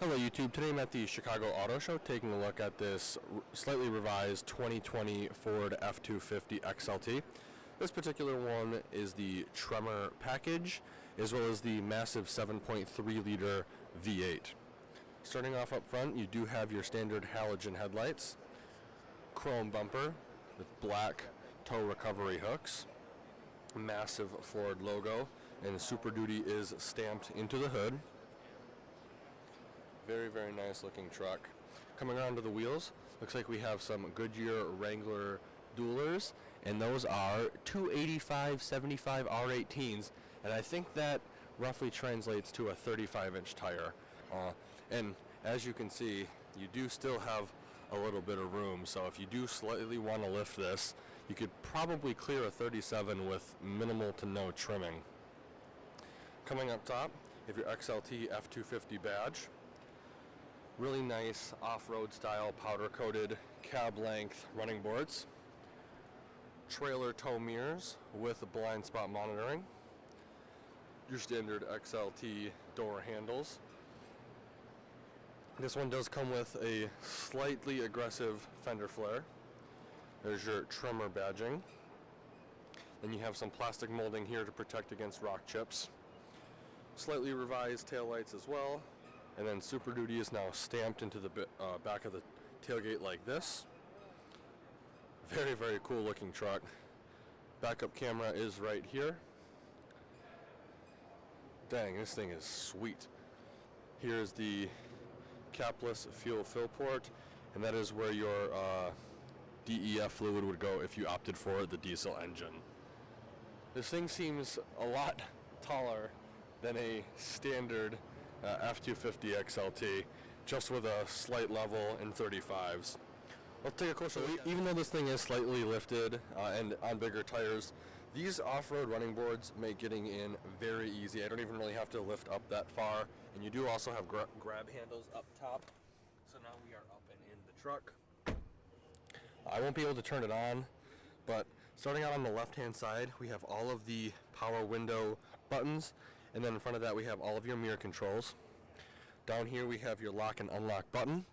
Hello YouTube, today I'm at the Chicago Auto Show taking a look at this slightly revised 2020 Ford F250 XLT. This particular one is the Tremor package as well as the massive 7.3 liter V8. Starting off up front, you do have your standard halogen headlights, chrome bumper with black tow recovery hooks, massive Ford logo, and Super Duty is stamped into the hood. Very, very nice looking truck. Coming around to the wheels, looks like we have some Goodyear Wrangler dualers, and those are 285/75 R18s, and I think that roughly translates to a 35-inch tire. And as you can see, you do still have a little bit of room, so if you do slightly want to lift this, you could probably clear a 37 with minimal to no trimming. Coming up top, you have your XLT F250 badge. Really nice off-road style powder coated cab length running boards, trailer tow mirrors with blind spot monitoring, your standard XLT door handles. This one does come with a slightly aggressive fender flare. There's your Tremor badging. Then you have some plastic molding here to protect against rock chips. Slightly revised taillights as well. And then Super Duty is now stamped into the back of the tailgate like this. Very, very cool looking truck. Backup camera is right here. Dang, this thing is sweet. Here's the capless fuel fill port, and that is where your DEF fluid would go if you opted for the diesel engine. This thing seems a lot taller than a standard F250 XLT, just with a slight level in 35s. Let's take a closer look. Even though this thing is slightly lifted and on bigger tires, these off-road running boards make getting in very easy. I don't even really have to lift up that far, and you do also have grab handles up top. So now we are up and in the truck. I won't be able to turn it on, but starting out on the left-hand side, we have all of the power window buttons. And then in front of that we have all of your mirror controls. Down here we have your lock and unlock button.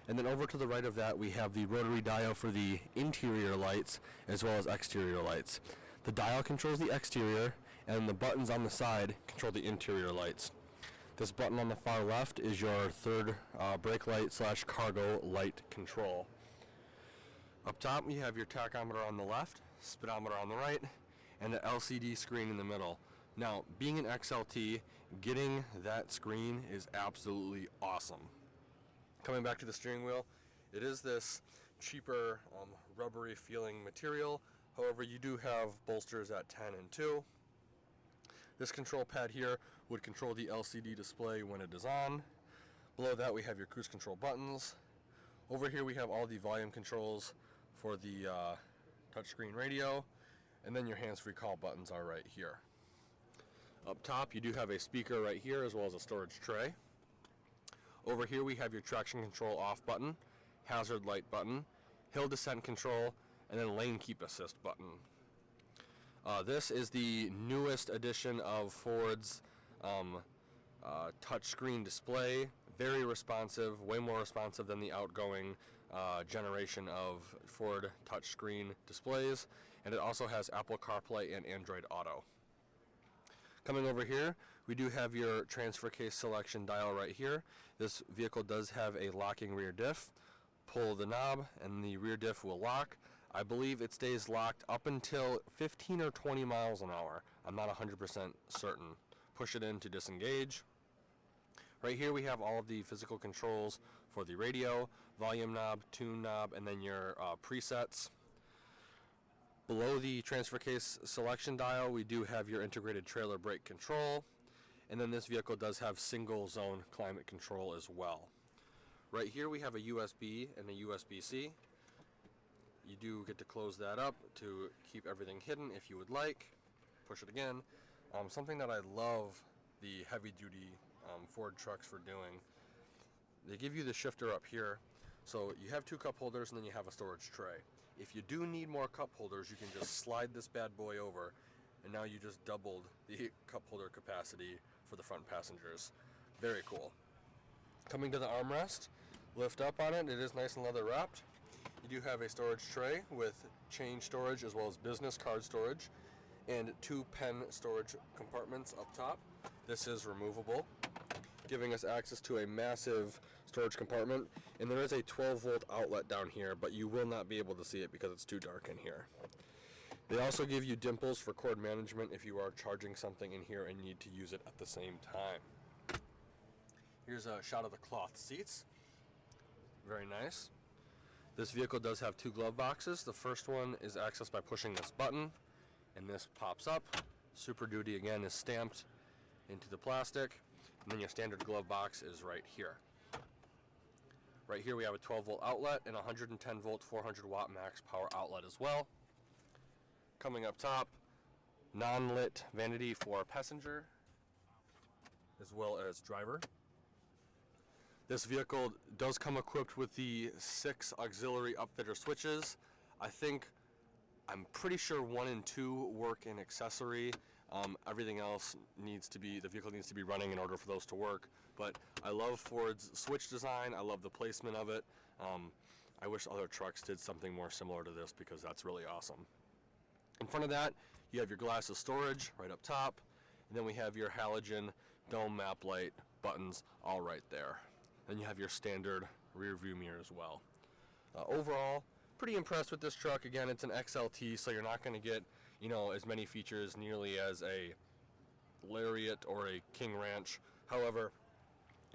And then over to the right of that we have the rotary dial for the interior lights as well as exterior lights. The dial controls the exterior, and the buttons on the side control the interior lights. This button on the far left is your third brake light / cargo light control. Up top you have your tachometer on the left, speedometer on the right, and the LCD screen in the middle. Now, being an XLT, getting that screen is absolutely awesome. Coming back to the steering wheel, it is this cheaper rubbery feeling material. However, you do have bolsters at 10 and 2. This control pad here would control the LCD display when it is on. Below that we have your cruise control buttons. Over here we have all the volume controls for the touchscreen radio, and then your hands-free call buttons are right here. Up top, you do have a speaker right here as well as a storage tray. Over here, we have your traction control off button, hazard light button, hill descent control, and then lane keep assist button. This is the newest edition of Ford's touchscreen display. Very responsive, way more responsive than the outgoing generation of Ford touchscreen displays. And it also has Apple CarPlay and Android Auto. Coming over here, we do have your transfer case selection dial right here. This vehicle does have a locking rear diff. Pull the knob and the rear diff will lock. I believe it stays locked up until 15 or 20 miles an hour. I'm not 100% certain. Push it in to disengage. Right here we have all of the physical controls for the radio, volume knob, tune knob, and then your presets. Below the transfer case selection dial, we do have your integrated trailer brake control, and then this vehicle does have single zone climate control as well. Right here we have a USB and a USB-C. You do get to close that up to keep everything hidden if you would like. Push it again. Something that I love the heavy-duty Ford trucks for doing, they give you the shifter up here. So you have two cup holders and then you have a storage tray. If you do need more cup holders, you can just slide this bad boy over, and now you just doubled the cup holder capacity for the front passengers. Very cool. Coming to the armrest, lift up on it. It is nice and leather wrapped. You do have a storage tray with chain storage as well as business card storage and 2 pen storage compartments up top. This is removable, giving us access to a massive storage compartment, and there is a 12-volt outlet down here, but you will not be able to see it because it's too dark in here. They also give you dimples for cord management if you are charging something in here and need to use it at the same time. Here's a shot of the cloth seats. Very nice. This vehicle does have 2 glove boxes. The first one is accessed by pushing this button, and this pops up. Super Duty again is stamped into the plastic, and then your standard glove box is right here. Right here we have a 12-volt outlet and 110-volt 400-watt max power outlet as well. Coming up top, non-lit vanity for passenger as well as driver. This vehicle does come equipped with the 6 auxiliary upfitter switches. I'm pretty sure 1 and 2 work in accessory. Everything else the vehicle needs to be running in order for those to work. But I love Ford's switch design. I love the placement of it. I wish other trucks did something more similar to this because that's really awesome. In front of that, you have your glasses storage right up top. And then we have your halogen dome map light buttons all right there. Then you have your standard rear view mirror as well. Overall, pretty impressed with this truck. Again, it's an XLT, so you're not going to get, as many features nearly as a Lariat or a King Ranch. However,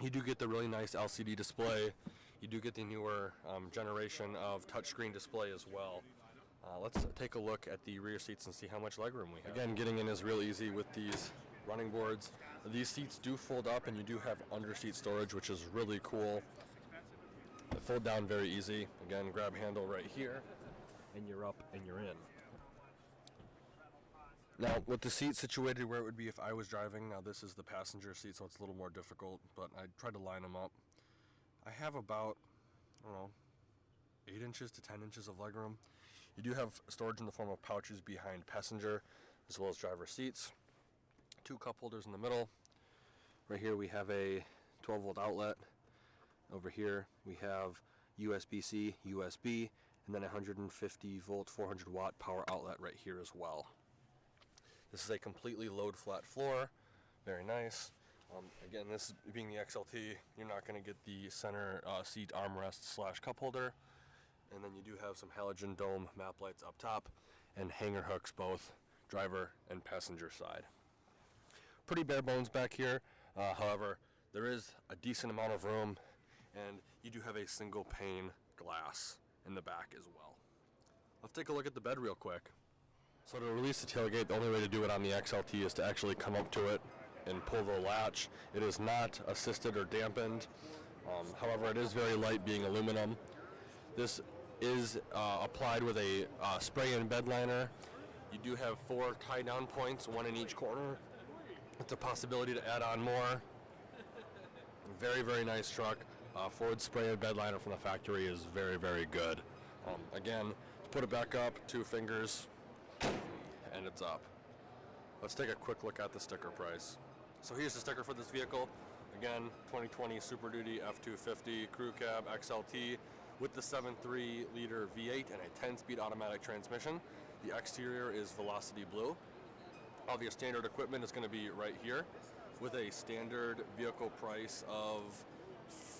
you do get the really nice LCD display. You do get the newer generation of touchscreen display as well. Let's take a look at the rear seats and see how much legroom we have. Again, getting in is real easy with these running boards. These seats do fold up, and you do have under-seat storage, which is really cool. They fold down very easy. Again, grab handle right here, and you're up and you're in. Now, with the seat situated where it would be if I was driving, now this is the passenger seat, so it's a little more difficult, but I tried to line them up. I have about, 8 inches to 10 inches of legroom. You do have storage in the form of pouches behind passenger as well as driver seats. 2 cup holders in the middle. Right here we have a 12-volt outlet. Over here we have USB-C, USB, and then a 150-volt 400-watt power outlet right here as well. This is a completely load flat floor. Very nice. Again, this being the XLT, you're not going to get the center seat armrest / cup holder. And then you do have some halogen dome map lights up top and hanger hooks both driver and passenger side. Pretty bare bones back here. However, there is a decent amount of room, and you do have a single pane glass in the back as well. Let's take a look at the bed real quick. So to release the tailgate, the only way to do it on the XLT is to actually come up to it and pull the latch. It is not assisted or dampened. However, it is very light, being aluminum. This is applied with a spray-in bed liner. You do have 4 tie-down points, 1 in each corner. It's a possibility to add on more. Very, very nice truck. Ford spray-in bed liner from the factory is very, very good. Again, to put it back up, 2 fingers, and it's up. Let's take a quick look at the sticker price. So here's the sticker for this vehicle. Again, 2020 Super Duty F250 Crew Cab XLT with the 7.3-liter V8 and a 10-speed automatic transmission. The exterior is Velocity Blue. All of your standard equipment is going to be right here with a standard vehicle price of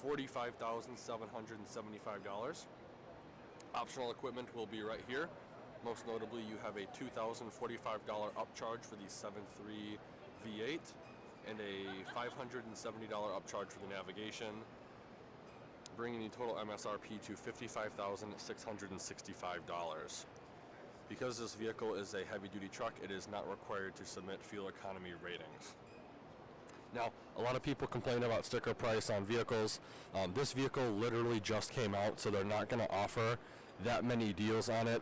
$45,775. Optional equipment will be right here. Most notably, you have a $2,045 upcharge for the 7.3 V8 and a $570 upcharge for the navigation, bringing the total MSRP to $55,665. Because this vehicle is a heavy-duty truck, it is not required to submit fuel economy ratings. Now, a lot of people complain about sticker price on vehicles. This vehicle literally just came out, so they're not going to offer that many deals on it.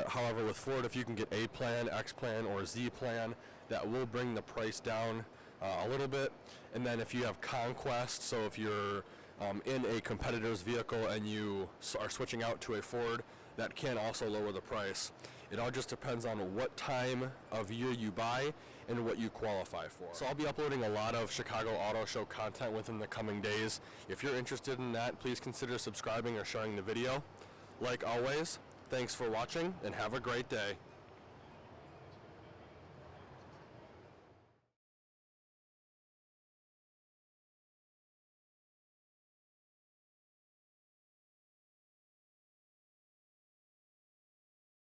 However, with Ford, if you can get A plan, X plan, or Z plan, that will bring the price down a little bit. And then if you have Conquest, so if you're in a competitor's vehicle and you are switching out to a Ford, that can also lower the price. It all just depends on what time of year you buy and what you qualify for. So I'll be uploading a lot of Chicago Auto Show content within the coming days. If you're interested in that, please consider subscribing or sharing the video. Like always, thanks for watching and have a great day.